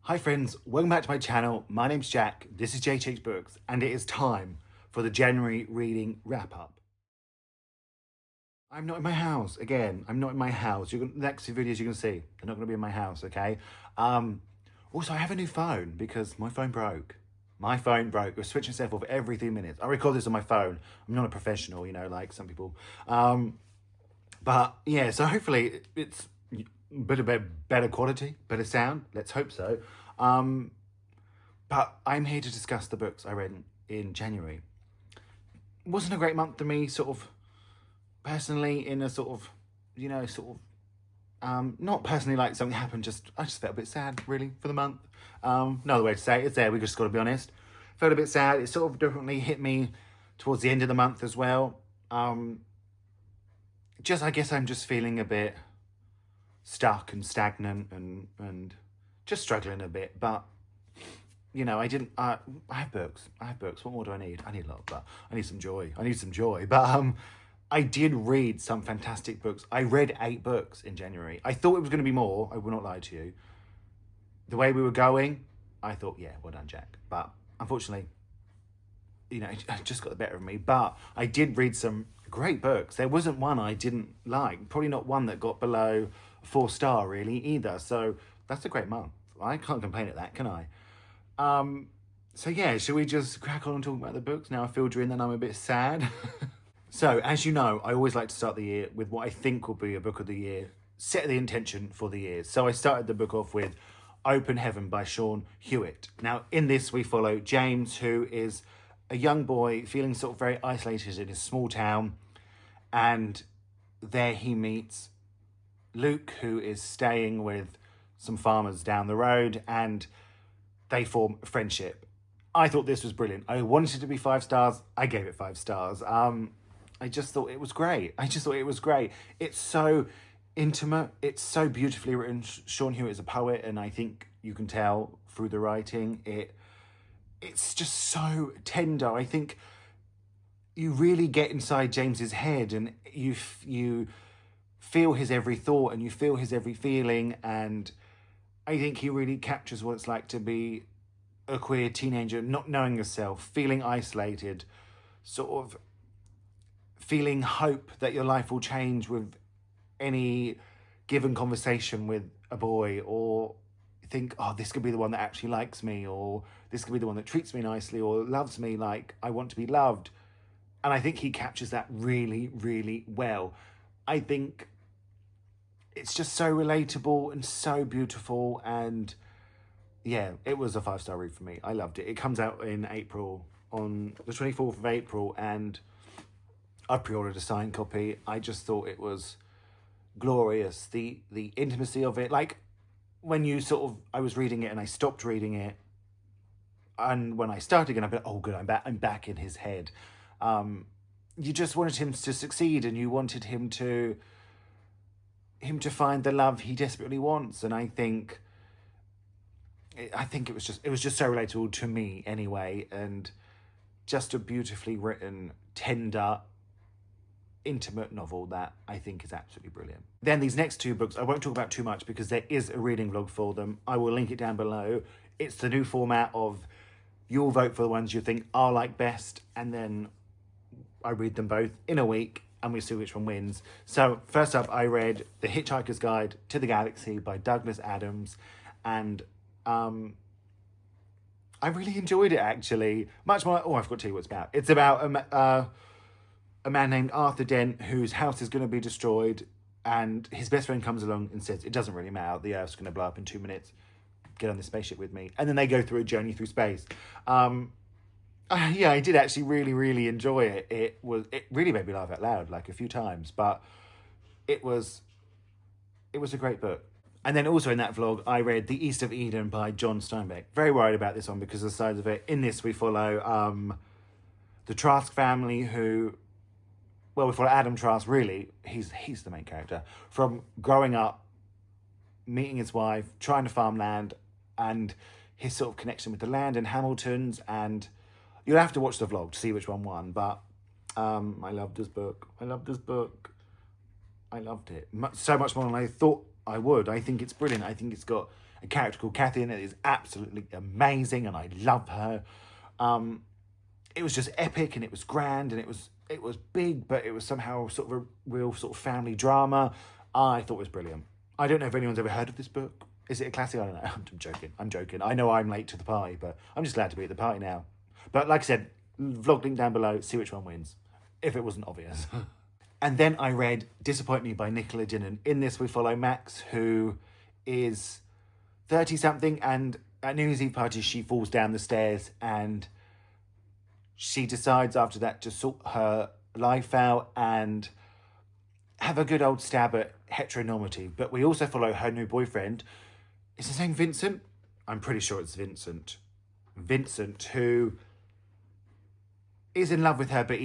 Hi friends, welcome back to my channel. My name's Jack, this is Jthbooks, and it is time for the January reading wrap-up. I'm not in my house, again, I'm not in my house. The next few videos you're going to see, they're not going to be in my house, okay? Also, I have a new phone because my phone broke. My phone broke. It was switching itself off every 3 minutes. I record this on my phone. I'm not a professional, you know, like some people. But yeah, so hopefully it's a bit better quality, better sound. Let's hope so. But I'm here to discuss the books I read in January. It wasn't a great month for me, sort of personally, in a sort of, you know, not personally like something happened, I just felt a bit sad, really, for the month. No other way to say it. It's there, we just got to be honest. Felt a bit sad. It sort of definitely hit me towards the end of the month as well. I guess I'm just feeling a bit stuck and stagnant and just struggling a bit. But, you know, I have books. What more do I need? I need a lot, but I need some joy. But I did read some fantastic books. I read 8 books in January. I thought it was going to be more. I will not lie to you. The way we were going, I thought, yeah, well done, Jack. But unfortunately, you know, it just got the better of me. But I did read some great books. There wasn't one I didn't like. Probably not one that got below 4-star, really, either. So that's a great month. I can't complain at that, can I? So yeah, shall we just crack on and talk about the books? Now I feel during that I'm a bit sad. So, as you know, I always like to start the year with what I think will be a book of the year, set the intention for the year. So I started the book off with Open Heaven by Sean Hewitt. Now, in this, we follow James, who is a young boy feeling sort of very isolated in his small town. And there he meets Luke, who is staying with some farmers down the road, and they form a friendship. I thought this was brilliant. I wanted it to be 5 stars. I gave it 5 stars. I just thought it was great. It's so intimate. It's so beautifully written. Sean Hewitt is a poet, and I think you can tell through the writing. It's just so tender. I think you really get inside James's head, and you feel his every thought, and you feel his every feeling, and I think he really captures what it's like to be a queer teenager, not knowing yourself, feeling isolated, sort of feeling hope that your life will change with any given conversation with a boy, or think, oh, this could be the one that actually likes me, or this could be the one that treats me nicely or loves me like I want to be loved. And I think he captures that really, really well. I think it's just so relatable and so beautiful, and yeah, it was a 5-star read for me. I loved it. It comes out in April, on the 24th of April, and I pre-ordered a signed copy. I just thought it was glorious. The intimacy of it, like when I was reading it and I stopped reading it, and when I started again, I bet, oh good, I'm back in his head. You just wanted him to succeed, and you wanted him to find the love he desperately wants. And I think it was just so relatable to me anyway, and just a beautifully written, tender, intimate novel that I think is absolutely brilliant. Then these next 2 books, I won't talk about too much because there is a reading vlog for them. I will link it down below. It's the new format of you'll vote for the ones you think I'll like best, and then I read them both in a week and we see which one wins. So first up, I read The Hitchhiker's Guide to the Galaxy by Douglas Adams, and I really enjoyed it, actually. Much more, I forgot to tell you what it's about. It's about a man named Arthur Dent whose house is going to be destroyed, and his best friend comes along and says, it doesn't really matter, the Earth's going to blow up in 2 minutes. Get on this spaceship with me. And then they go through a journey through space. Yeah, I did actually really, really enjoy it. It really made me laugh out loud, like a few times, but it was a great book. And then also in that vlog, I read The East of Eden by John Steinbeck. Very worried about this one because of the size of it. In this, we follow the Trask family we follow Adam Trask, really. He's the main character. From growing up, meeting his wife, trying to farm land, and his sort of connection with the land and Hamilton's. And you'll have to watch the vlog to see which one won. But I loved this book. I loved it. So much more than I thought I would. I think it's brilliant. I think it's got a character called Kathy in it is absolutely amazing, and I love her. It was just epic, and it was grand, and it was big, but it was somehow sort of a real sort of family drama. I thought it was brilliant. I don't know if anyone's ever heard of this book. Is it a classic? I don't know. I'm joking. I know I'm late to the party, but I'm just glad to be at the party now. But like I said, vlog link down below, see which one wins, if it wasn't obvious. And then I read Disappoint Me by Nicola Dinnan. In this, we follow Max, who is 30-something, and at New Year's Eve party, she falls down the stairs, and she decides after that to sort her life out and have a good old stab at heteronormity. But we also follow her new boyfriend. Is his name Vincent? I'm pretty sure it's Vincent. Vincent, who is in love with her, but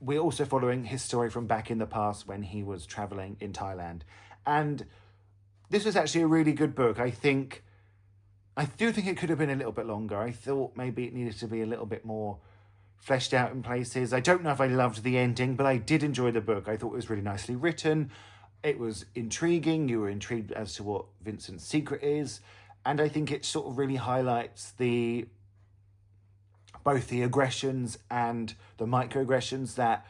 we're also following his story from back in the past when he was travelling in Thailand. And this was actually a really good book. I do think it could have been a little bit longer. I thought maybe it needed to be a little bit more fleshed out in places. I don't know if I loved the ending, but I did enjoy the book. I thought it was really nicely written. It was intriguing. You were intrigued as to what Vincent's secret is. And I think it sort of really highlights both the aggressions and the microaggressions that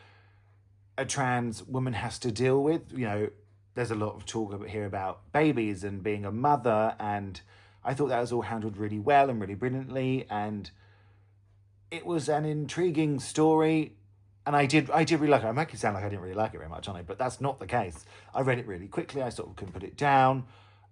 a trans woman has to deal with. You know, there's a lot of talk here about babies and being a mother, and I thought that was all handled really well and really brilliantly, and it was an intriguing story, and I did really like it. I make it sound like I didn't really like it very much, aren't I? But that's not the case. I read it really quickly. I sort of couldn't put it down.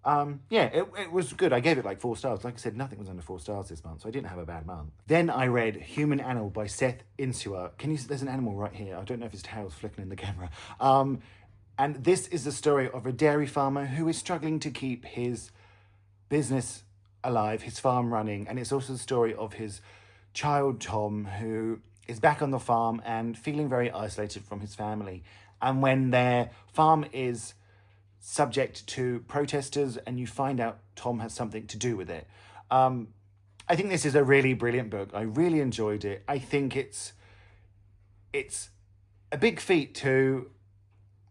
It was good. I gave it like 4 stars. Like I said, nothing was under 4 stars this month, so I didn't have a bad month. Then I read Human Animal by Seth Insua. There's an animal right here. I don't know if his tail's flicking in the camera. And this is the story of a dairy farmer who is struggling to keep his business alive, his farm running. And it's also the story of his child, Tom, who is back on the farm and feeling very isolated from his family. And when their farm is subject to protesters, and you find out Tom has something to do with it. I think this is a really brilliant book. I really enjoyed it. I think it's a big feat to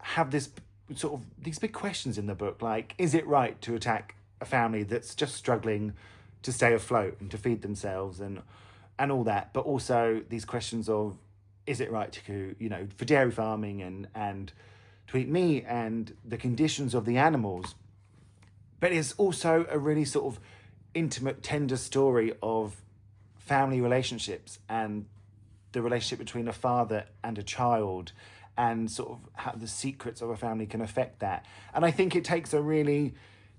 have this sort of these big questions in the book, like, is it right to attack a family that's just struggling to stay afloat and to feed themselves and all that, but also these questions of, is it right to, for dairy farming and to eat meat and the conditions of the animals. But it's also a really sort of intimate, tender story of family relationships and the relationship between a father and a child, and sort of how the secrets of a family can affect that. And I think it takes a really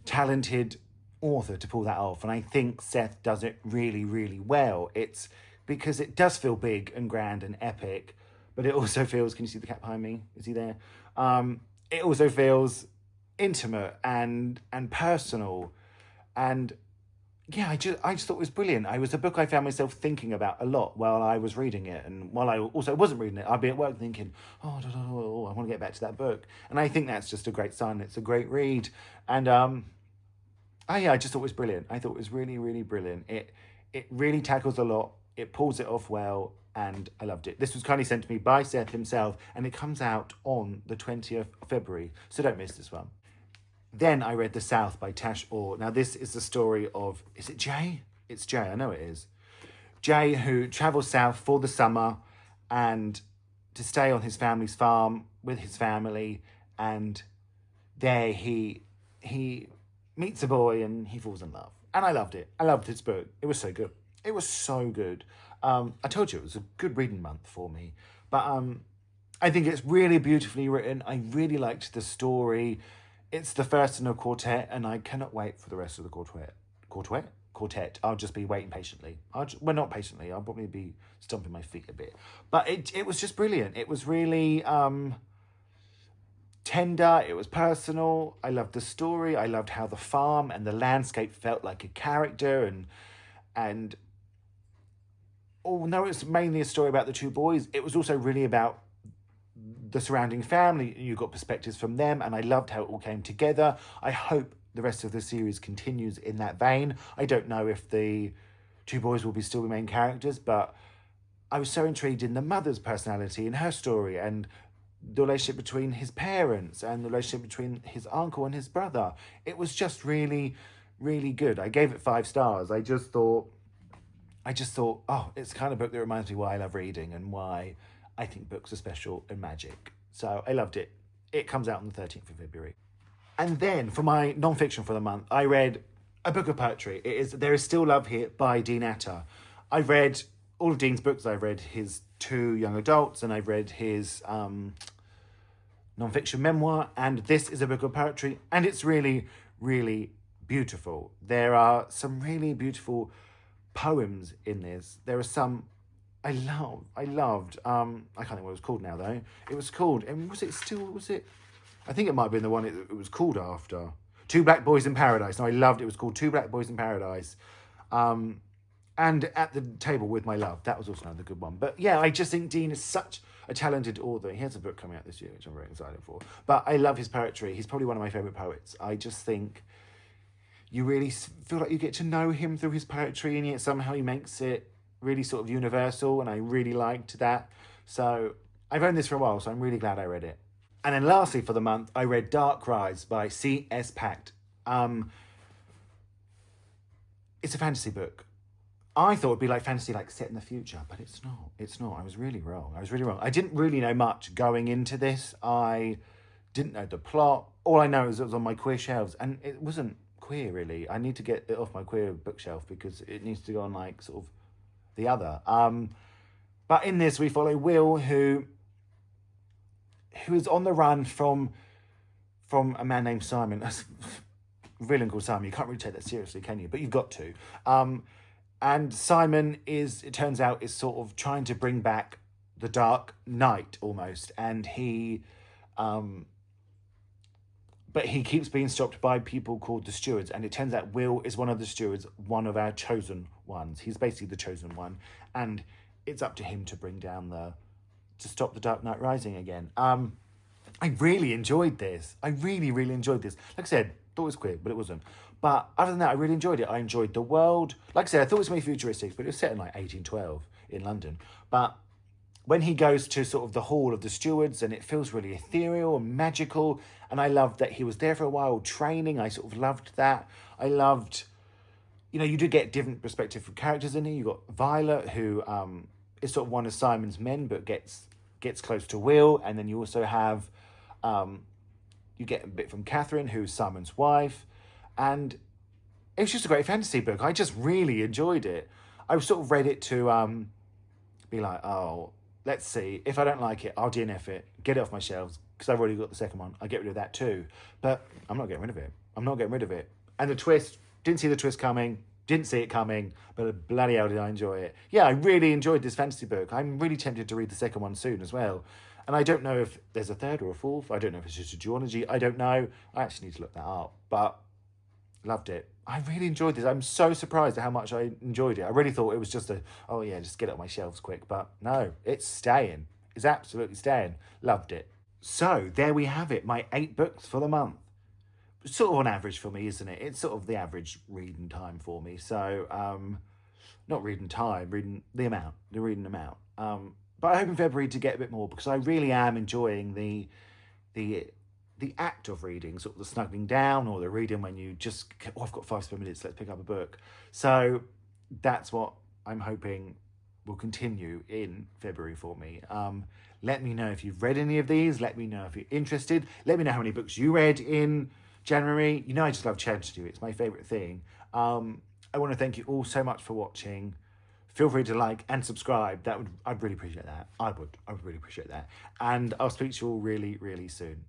talented author to pull that off. And I think Seth does it really, really well. It's because it does feel big and grand and epic, but it also feels, can you see the cat behind me? Is he there? It also feels intimate and personal. And yeah, I just thought it was brilliant. It was a book I found myself thinking about a lot while I was reading it. And while I also wasn't reading it, I'd be at work thinking, I want to get back to that book. And I think that's just a great sign. It's a great read. And I just thought it was brilliant. I thought it was really, really brilliant. It really tackles a lot. It pulls it off well. And I loved it. This was kindly sent to me by Seth himself, and it comes out on the 20th of February. So don't miss this one. Then I read The South by Tash Orr. Now, this is the story of, is it Jay? It's Jay, I know it is. Jay, who travels south for the summer and to stay on his family's farm with his family. And there he meets a boy and he falls in love. And I loved it. I loved this book. It was so good. It was so good. I told you it was a good reading month for me. But I think it's really beautifully written. I really liked the story. It's the first in a quartet, and I cannot wait for the rest of the quartet. Quartet. I'll just be waiting patiently. Not patiently. I'll probably be stomping my feet a bit. But it was just brilliant. It was really tender. It was personal. I loved the story. I loved how the farm and the landscape felt like a character, and although it's mainly a story about the 2 boys, it was also really about the surrounding family. You got perspectives from them, and I loved how it all came together. I hope the rest of the series continues in that vein. I don't know if the 2 boys will be still the main characters, but I was so intrigued in the mother's personality and her story, and the relationship between his parents and the relationship between his uncle and his brother. It was just really, really good. I gave it 5 stars. I just thought, oh, it's the kind of book that reminds me why I love reading and why I think books are special and magic. So I loved it. It comes out on the 13th of February. And then for my non-fiction for the month, I read a book of poetry. It is There Is Still Love Here by Dean Atta. I've read all of Dean's books. I've read his 2 young adults and I've read his non-fiction memoir. And this is a book of poetry and it's really, really beautiful. There are some really beautiful poems in this. There are some I loved. I can't think what it was called now though. It was called, and was it? I think it might have been the one it was called after. Two Black Boys in Paradise. No, I loved it. It was called Two Black Boys in Paradise. And At the Table with My Love. That was also another good one. But yeah, I just think Dean is such a talented author. He has a book coming out this year, which I'm very excited for. But I love his poetry. He's probably one of my favourite poets. I just think you really feel like you get to know him through his poetry, and yet somehow he makes it really sort of universal, and I really liked that. So I've owned this for a while, so I'm really glad I read it. And then lastly for the month, I read Dark Rise by C.S. Pact. It's a fantasy book. I thought it'd be like fantasy, like set in the future, but it's not. It's not. I was really wrong. I didn't really know much going into this. I didn't know the plot. All I know is it was on my queer shelves, and it wasn't queer really. I need to get it off my queer bookshelf because it needs to go on like sort of the other. But in this, we follow Will, who is on the run from a man named Simon. That's a villain called Simon. You can't really take that seriously, can you? But you've got to. And Simon it turns out, is sort of trying to bring back the Dark Knight almost. And but he keeps being stopped by people called the Stewards. And it turns out Will is one of the Stewards, one of our chosen ones. He's basically the chosen one. And it's up to him to to stop the Dark Knight rising again. I really enjoyed this. I really, really enjoyed this. Like I said, thought it was queer, but it wasn't. But other than that, I really enjoyed it. I enjoyed the world. Like I said, I thought it was very futuristic, but it was set in like 1812 in London. But when he goes to sort of the Hall of the Stewards, and it feels really ethereal and magical, and I loved that he was there for a while training. I sort of loved that. I loved, you do get different perspective from characters in here. You got Violet, who is sort of one of Simon's men, but gets close to Will, and then you also have you get a bit from Catherine, who's Simon's wife, and it was just a great fantasy book. I just really enjoyed it. I sort of read it to be like, oh, let's see. If I don't like it, I'll DNF it, get it off my shelves, because I've already got the second one. I'll get rid of that too. But I'm not getting rid of it. And the twist, didn't see the twist coming, didn't see it coming, but bloody hell did I enjoy it. Yeah, I really enjoyed this fantasy book. I'm really tempted to read the second one soon as well. And I don't know if there's a third or a fourth. I don't know if it's just a duology. I don't know. I actually need to look that up. But loved it. I really enjoyed this. I'm so surprised at how much I enjoyed it. I really thought it was just just get it on my shelves quick. But no, it's staying. It's absolutely staying. Loved it. So there we have it. My 8 books for the month. Sort of on average for me, isn't it? It's sort of the average reading time for me. So, not reading time, reading the reading amount. But I hope in February to get a bit more, because I really am enjoying the act of reading, sort of the snuggling down, or the reading when you just, I've got 5 spare minutes, let's pick up a book. So that's what I'm hoping will continue in February for me. Let me know if you've read any of these. Let me know if you're interested. Let me know how many books you read in January. I just love chatting to you. It's my favourite thing. I want to thank you all so much for watching. Feel free to like and subscribe. I'd really appreciate that. I would really appreciate that. And I'll speak to you all really, really soon.